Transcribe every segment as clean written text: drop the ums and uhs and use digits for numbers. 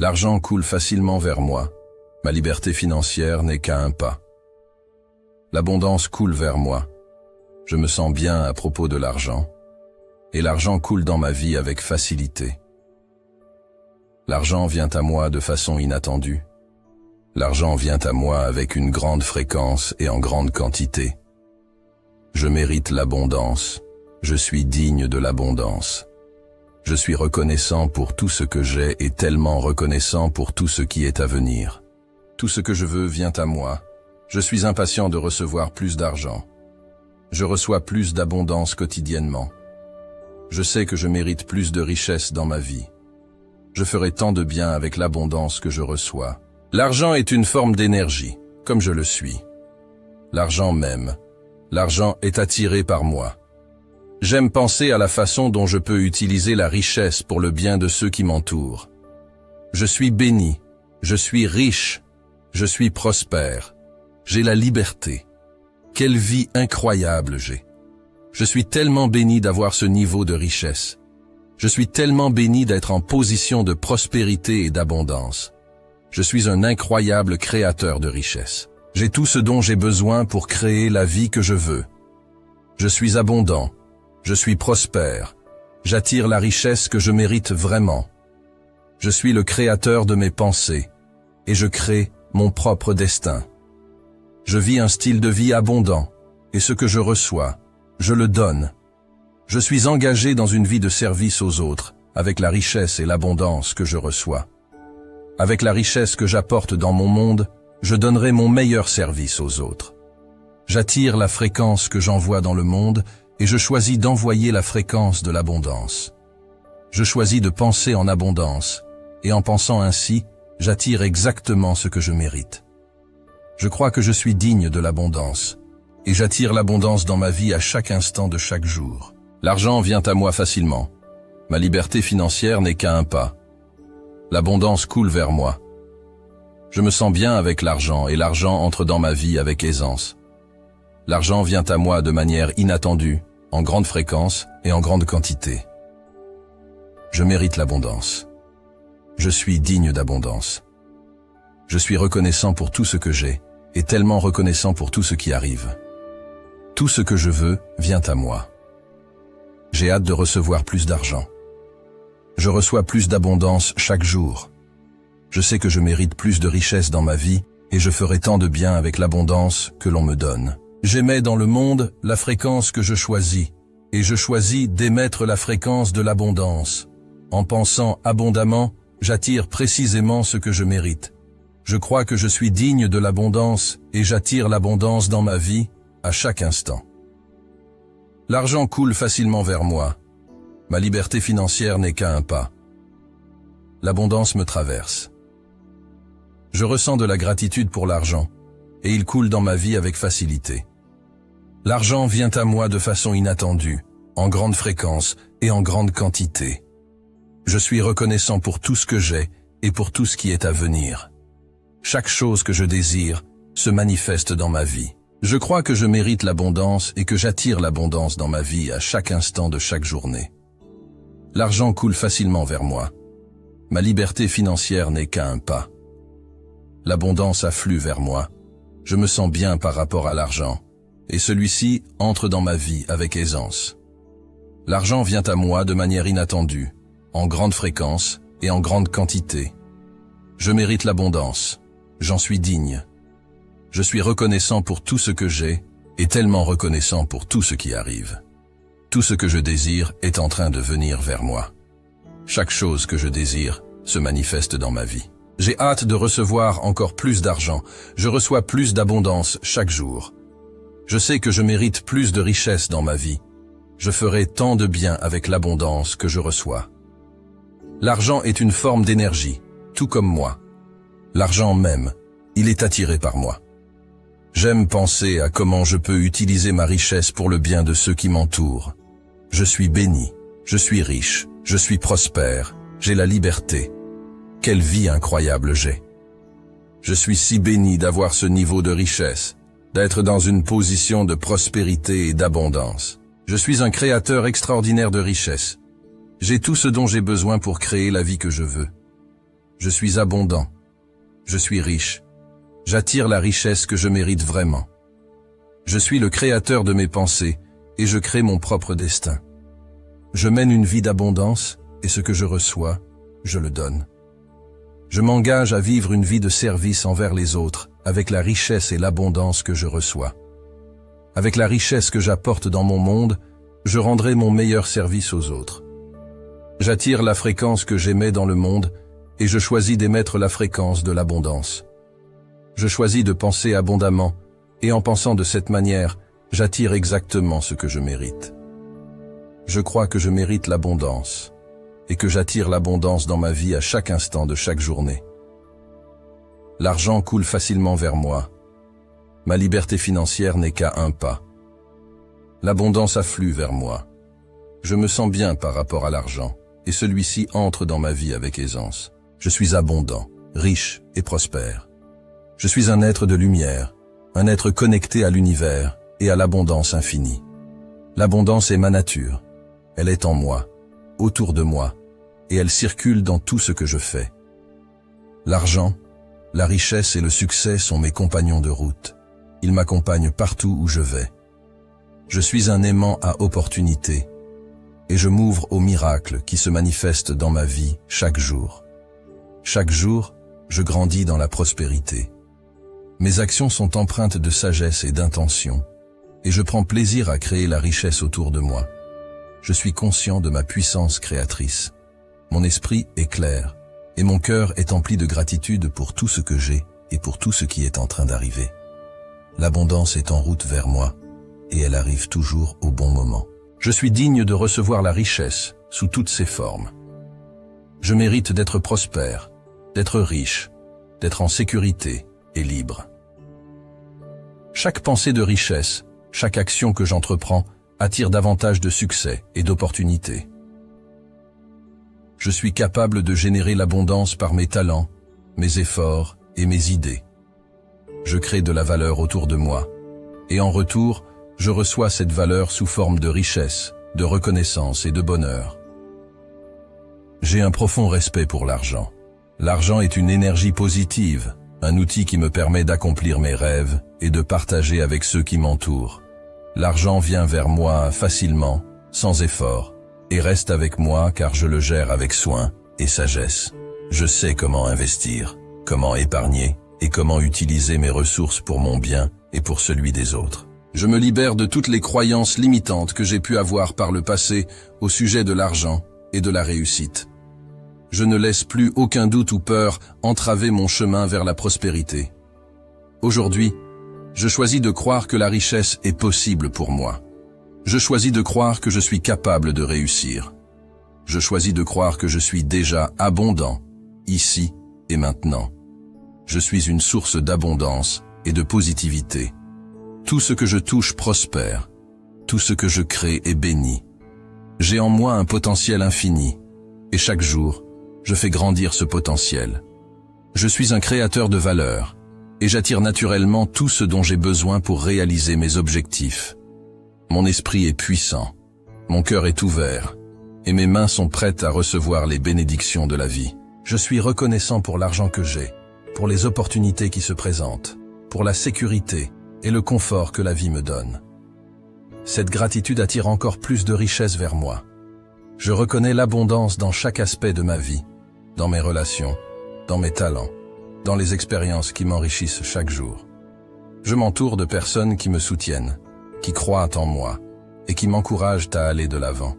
L'argent coule facilement vers moi. Ma liberté financière n'est qu'à un pas. L'abondance coule vers moi. Je me sens bien à propos de l'argent. Et l'argent coule dans ma vie avec facilité. L'argent vient à moi de façon inattendue. L'argent vient à moi avec une grande fréquence et en grande quantité. Je mérite l'abondance. Je suis digne de l'abondance. Je suis reconnaissant pour tout ce que j'ai et tellement reconnaissant pour tout ce qui est à venir. Tout ce que je veux vient à moi. Je suis impatient de recevoir plus d'argent. Je reçois plus d'abondance quotidiennement. Je sais que je mérite plus de richesse dans ma vie. Je ferai tant de bien avec l'abondance que je reçois. L'argent est une forme d'énergie, comme je le suis. L'argent m'aime. L'argent est attiré par moi. J'aime penser à la façon dont je peux utiliser la richesse pour le bien de ceux qui m'entourent. Je suis béni. Je suis riche. Je suis prospère. J'ai la liberté. Quelle vie incroyable j'ai. Je suis tellement béni d'avoir ce niveau de richesse. Je suis tellement béni d'être en position de prospérité et d'abondance. Je suis un incroyable créateur de richesse. J'ai tout ce dont j'ai besoin pour créer la vie que je veux. Je suis abondant. Je suis prospère. J'attire la richesse que je mérite vraiment. Je suis le créateur de mes pensées. Et je crée mon propre destin. Je vis un style de vie abondant. Et ce que je reçois, je le donne. Je suis engagé dans une vie de service aux autres, avec la richesse et l'abondance que je reçois. Avec la richesse que j'apporte dans mon monde, je donnerai mon meilleur service aux autres. J'attire la fréquence que j'envoie dans le monde et je choisis d'envoyer la fréquence de l'abondance. Je choisis de penser en abondance et en pensant ainsi, j'attire exactement ce que je mérite. Je crois que je suis digne de l'abondance et j'attire l'abondance dans ma vie à chaque instant de chaque jour. L'argent vient à moi facilement. Ma liberté financière n'est qu'à un pas. L'abondance coule vers moi. Je me sens bien avec l'argent et l'argent entre dans ma vie avec aisance. L'argent vient à moi de manière inattendue, en grande fréquence et en grande quantité. Je mérite l'abondance. Je suis digne d'abondance. Je suis reconnaissant pour tout ce que j'ai et tellement reconnaissant pour tout ce qui arrive. Tout ce que je veux vient à moi. J'ai hâte de recevoir plus d'argent. Je reçois plus d'abondance chaque jour. Je sais que je mérite plus de richesse dans ma vie et je ferai tant de bien avec l'abondance que l'on me donne. J'émets dans le monde la fréquence que je choisis et je choisis d'émettre la fréquence de l'abondance. En pensant abondamment, j'attire précisément ce que je mérite. Je crois que je suis digne de l'abondance et j'attire l'abondance dans ma vie à chaque instant. L'argent coule facilement vers moi. Ma liberté financière n'est qu'à un pas. L'abondance me traverse. Je ressens de la gratitude pour l'argent, et il coule dans ma vie avec facilité. L'argent vient à moi de façon inattendue, en grande fréquence et en grande quantité. Je suis reconnaissant pour tout ce que j'ai et pour tout ce qui est à venir. Chaque chose que je désire se manifeste dans ma vie. Je crois que je mérite l'abondance et que j'attire l'abondance dans ma vie à chaque instant de chaque journée. L'argent coule facilement vers moi. Ma liberté financière n'est qu'à un pas. L'abondance afflue vers moi. Je me sens bien par rapport à l'argent, et celui-ci entre dans ma vie avec aisance. L'argent vient à moi de manière inattendue, en grande fréquence et en grande quantité. Je mérite l'abondance. J'en suis digne. Je suis reconnaissant pour tout ce que j'ai et tellement reconnaissant pour tout ce qui arrive. Tout ce que je désire est en train de venir vers moi. Chaque chose que je désire se manifeste dans ma vie. J'ai hâte de recevoir encore plus d'argent. Je reçois plus d'abondance chaque jour. Je sais que je mérite plus de richesse dans ma vie. Je ferai tant de bien avec l'abondance que je reçois. L'argent est une forme d'énergie, tout comme moi. L'argent m'aime. Il est attiré par moi. J'aime penser à comment je peux utiliser ma richesse pour le bien de ceux qui m'entourent. Je suis béni, je suis riche, je suis prospère, j'ai la liberté. Quelle vie incroyable j'ai. Je suis si béni d'avoir ce niveau de richesse, d'être dans une position de prospérité et d'abondance. Je suis un créateur extraordinaire de richesse. J'ai tout ce dont j'ai besoin pour créer la vie que je veux. Je suis abondant. Je suis riche. J'attire la richesse que je mérite vraiment. Je suis le créateur de mes pensées et je crée mon propre destin. Je mène une vie d'abondance et ce que je reçois, je le donne. Je m'engage à vivre une vie de service envers les autres avec la richesse et l'abondance que je reçois. Avec la richesse que j'apporte dans mon monde, je rendrai mon meilleur service aux autres. J'attire la fréquence que j'émets dans le monde et je choisis d'émettre la fréquence de l'abondance. Je choisis de penser abondamment et en pensant de cette manière, j'attire exactement ce que je mérite. Je crois que je mérite l'abondance et que j'attire l'abondance dans ma vie à chaque instant de chaque journée. L'argent coule facilement vers moi. Ma liberté financière n'est qu'à un pas. L'abondance afflue vers moi. Je me sens bien par rapport à l'argent et celui-ci entre dans ma vie avec aisance. Je suis abondant, riche et prospère. Je suis un être de lumière, un être connecté à l'univers et à l'abondance infinie. L'abondance est ma nature. Elle est en moi, autour de moi, et elle circule dans tout ce que je fais. L'argent, la richesse et le succès sont mes compagnons de route. Ils m'accompagnent partout où je vais. Je suis un aimant à opportunités, et je m'ouvre aux miracles qui se manifestent dans ma vie chaque jour. Chaque jour, je grandis dans la prospérité. Mes actions sont empreintes de sagesse et d'intention, et je prends plaisir à créer la richesse autour de moi. Je suis conscient de ma puissance créatrice. Mon esprit est clair, et mon cœur est empli de gratitude pour tout ce que j'ai et pour tout ce qui est en train d'arriver. L'abondance est en route vers moi, et elle arrive toujours au bon moment. Je suis digne de recevoir la richesse sous toutes ses formes. Je mérite d'être prospère, d'être riche, d'être en sécurité et libre. Chaque pensée de richesse, chaque action que j'entreprends attire davantage de succès et d'opportunités. Je suis capable de générer l'abondance par mes talents, mes efforts et mes idées. Je crée de la valeur autour de moi, et en retour, je reçois cette valeur sous forme de richesse, de reconnaissance et de bonheur. J'ai un profond respect pour l'argent. L'argent est une énergie positive, un outil qui me permet d'accomplir mes rêves et de partager avec ceux qui m'entourent. L'argent vient vers moi facilement, sans effort, et reste avec moi car je le gère avec soin et sagesse. Je sais comment investir, comment épargner et comment utiliser mes ressources pour mon bien et pour celui des autres. Je me libère de toutes les croyances limitantes que j'ai pu avoir par le passé au sujet de l'argent et de la réussite. Je ne laisse plus aucun doute ou peur entraver mon chemin vers la prospérité. Aujourd'hui, je choisis de croire que la richesse est possible pour moi. Je choisis de croire que je suis capable de réussir. Je choisis de croire que je suis déjà abondant, ici et maintenant. Je suis une source d'abondance et de positivité. Tout ce que je touche prospère. Tout ce que je crée est béni. J'ai en moi un potentiel infini. Et chaque jour, je fais grandir ce potentiel. Je suis un créateur de valeur. Et j'attire naturellement tout ce dont j'ai besoin pour réaliser mes objectifs. Mon esprit est puissant, mon cœur est ouvert, et mes mains sont prêtes à recevoir les bénédictions de la vie. Je suis reconnaissant pour l'argent que j'ai, pour les opportunités qui se présentent, pour la sécurité et le confort que la vie me donne. Cette gratitude attire encore plus de richesse vers moi. Je reconnais l'abondance dans chaque aspect de ma vie, dans mes relations, dans mes talents, dans les expériences qui m'enrichissent chaque jour. Je m'entoure de personnes qui me soutiennent, qui croient en moi et qui m'encouragent à aller de l'avant.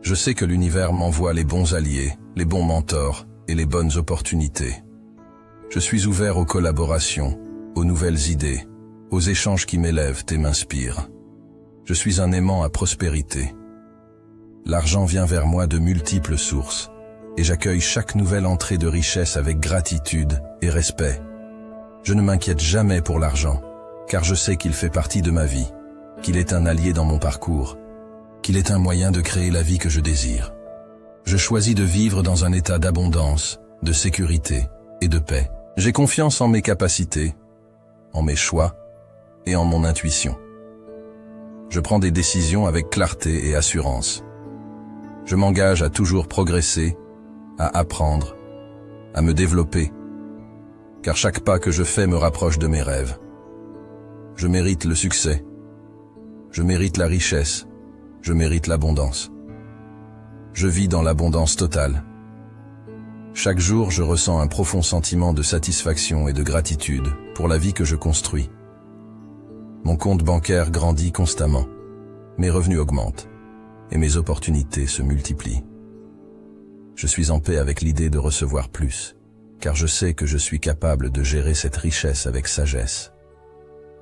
Je sais que l'univers m'envoie les bons alliés, les bons mentors et les bonnes opportunités. Je suis ouvert aux collaborations, aux nouvelles idées, aux échanges qui m'élèvent et m'inspirent. Je suis un aimant à prospérité. L'argent vient vers moi de multiples sources et j'accueille chaque nouvelle entrée de richesse avec gratitude et respect. Je ne m'inquiète jamais pour l'argent, car je sais qu'il fait partie de ma vie, qu'il est un allié dans mon parcours, qu'il est un moyen de créer la vie que je désire. Je choisis de vivre dans un état d'abondance, de sécurité et de paix. J'ai confiance en mes capacités, en mes choix et en mon intuition. Je prends des décisions avec clarté et assurance. Je m'engage à toujours progresser, à apprendre à me développer, car chaque pas que je fais me rapproche de mes rêves. Je mérite le succès, je mérite la richesse, je mérite l'abondance. Je vis dans l'abondance totale. Chaque jour, je ressens un profond sentiment de satisfaction et de gratitude pour la vie que je construis. Mon compte bancaire grandit constamment, mes revenus augmentent et mes opportunités se multiplient. Je suis en paix avec l'idée de recevoir plus, car je sais que je suis capable de gérer cette richesse avec sagesse.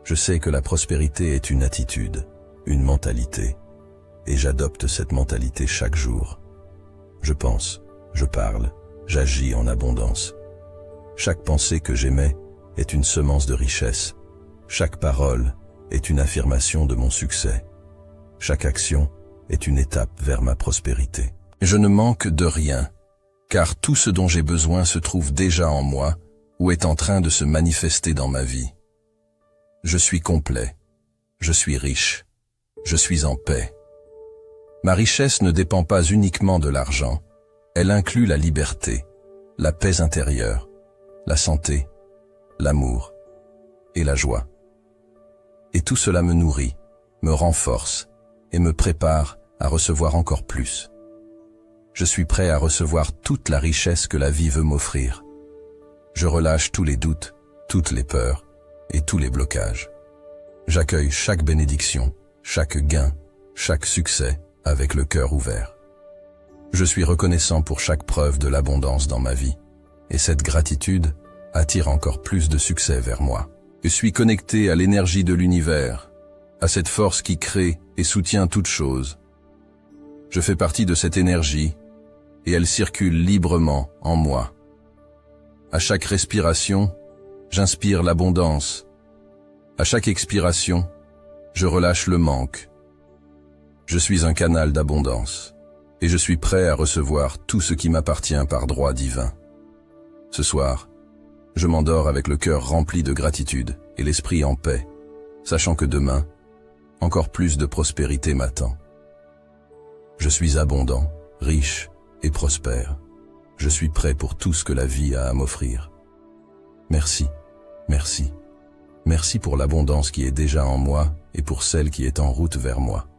Je sais que la prospérité est une attitude, une mentalité, et j'adopte cette mentalité chaque jour. Je pense, je parle, j'agis en abondance. Chaque pensée que j'émets est une semence de richesse. Chaque parole est une affirmation de mon succès. Chaque action est une étape vers ma prospérité. Je ne manque de rien, car tout ce dont j'ai besoin se trouve déjà en moi ou est en train de se manifester dans ma vie. Je suis complet, je suis riche, je suis en paix. Ma richesse ne dépend pas uniquement de l'argent, elle inclut la liberté, la paix intérieure, la santé, l'amour et la joie. Et tout cela me nourrit, me renforce et me prépare à recevoir encore plus. Je suis prêt à recevoir toute la richesse que la vie veut m'offrir. Je relâche tous les doutes, toutes les peurs et tous les blocages. J'accueille chaque bénédiction, chaque gain, chaque succès avec le cœur ouvert. Je suis reconnaissant pour chaque preuve de l'abondance dans ma vie, et cette gratitude attire encore plus de succès vers moi. Je suis connecté à l'énergie de l'univers, à cette force qui crée et soutient toute chose. Je fais partie de cette énergie, et elle circule librement en moi. À chaque respiration, j'inspire l'abondance. À chaque expiration, je relâche le manque. Je suis un canal d'abondance, et je suis prêt à recevoir tout ce qui m'appartient par droit divin. Ce soir, je m'endors avec le cœur rempli de gratitude et l'esprit en paix, sachant que demain, encore plus de prospérité m'attend. Je suis abondant, riche et prospère. Je suis prêt pour tout ce que la vie a à m'offrir. Merci, merci, merci pour l'abondance qui est déjà en moi et pour celle qui est en route vers moi.